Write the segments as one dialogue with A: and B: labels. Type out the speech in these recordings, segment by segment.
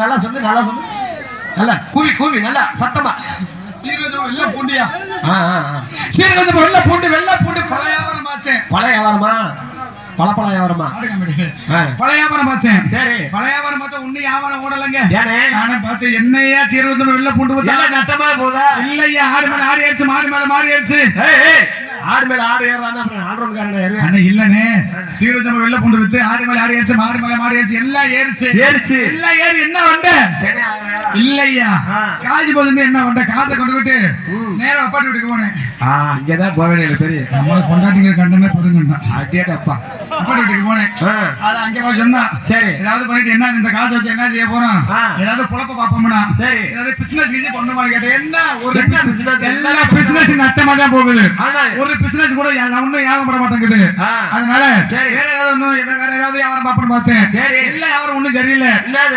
A: நல்லா சொல்லு நல்லா கூவி நல்லா சத்தமா சீரகம் வெள்ள பூண்டியா சீரகம் வெள்ள பூண்டு பழைய வியாபாரம் பார்த்தேன் பழைய வியாபாரமா பழப்பழ வியாபாரமா பழைய வியாபாரம் பார்த்தேன் சரி பழைய வியாபாரம் பார்த்தா உன்னை வியாபாரம் ஓடலங்க நானே பார்த்தேன் என்னையா சீரகம் வெள்ள பூண்டு நட்டமா போதா இல்லையா ஆடு மேல ஆடி ஆயிடுச்சு மாடு மேல மாறி ஆயிடுச்சு ஆடு மேல ஆடு ஏறானே இல்லனே சீரகம் வெள்ள பூண்டு வித்து ஆடு மேல ஆடி ஆயிடுச்சு மாடு மேல மாறி ஆயிடுச்சு எல்லாம் எல்லாம் ஏறி என்ன வந்த இல்லையா காஜி போது என்ன வந்த காசை கொண்டு விட்டு நேரா அப்பாட்டி வீட்டுக்கு போனேன் இங்கதான் போவேன் எனக்கு தெரியும் நம்ம கொண்டாட்டிங்க கண்டனே பெருங்கண்டா அட்டியாட்டப்பா அப்பாட்டி வீட்டுக்கு போனேன் அது அங்க போய் சொன்னா சரி ஏதாவது பண்ணிட்டு என்ன இந்த காசை வச்சு என்ன செய்ய போறோம் ஏதாவது புழப்ப பாப்போம்னா சரி ஏதாவது பிசினஸ் ஈஸி பண்ணுமான்னு கேட்டேன் என்ன ஒரு பிசினஸ் எல்லா பிசினஸ் நட்டமா தான் போகுது ஒரு பிசினஸ் கூட ஒன்னும் யாகம் பண்ண மாட்டேங்குது அதனால வேற ஏதாவது வியாபாரம் பாப்பன்னு பார்த்தேன் இல்ல வியாபாரம் ஒண்ணும் சரியில்லை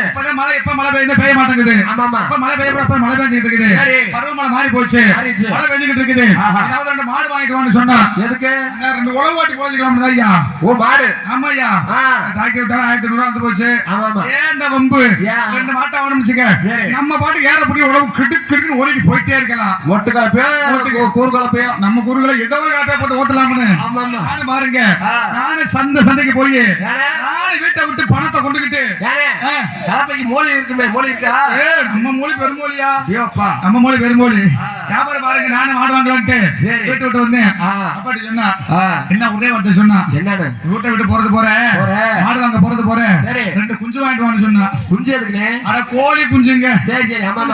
A: இப்பதான் மழை எப்ப மழை பெய்ய மாட்டேங்குது இப்ப மழை பெய்யப்பட மழை பெஞ்சிட்டு இருக்குது பருவமழை மாறி போச்சு மழை பெஞ்சிட்டு இருக்குது ஏதாவது ரெண்டு மாடு வாங்கிட்டு வான்னு சொன்னா எதுக்கு ரெண்டு உழவு ஓட்டி போச்சுக்கலாம் ஐயா ஓ மாடு ஆமா ஐயா டாக்டர் விட்டாலும் 1500 வந்து போச்சு ஏன் இந்த வம்பு ரெண்டு மாட்டை ஆரம்பிச்சுக்க நம்ம பாட்டுக்கு ஏற புடி உழவு கிடுக்குன்னு ஓடிட்டு போயிட்டே இருக்கலாம் ஒட்டு கலப்பையோ கூறு கலப்பையோ நம்ம கூறுகளை ஏதோ ஒரு கலப்பைய போட்டு ஓட்டலாம்னு நானும் பாருங்க நானும் சந்தைக்கு போய் நானும் வீட்டை விட்டு பணத்தை கொண்டுகிட்டு கலப்பைக்கு மோலி இருக்குமே மோலி இருக்கா நம்ம மொழி பெருமொழியா நம்ம மொழி பெருமொழி வியாபாரம் பாருங்க நானும் மாடு வாங்கலான்ட்டு வீட்டை விட்டு வந்தேன் அப்பாட்டி சொன்னா என்ன ஒரே வார்த்தை சொன்னா என்னன்னு வீட்டை விட்டு போறேன் மாடு வாங்க போறேன் ரெண்டு குஞ்சு வாங்கிட்டு வான்னு சொன்னா குஞ்சு எதுக்குன்னு அட கோழி குஞ்சுங்க சரி ஆமா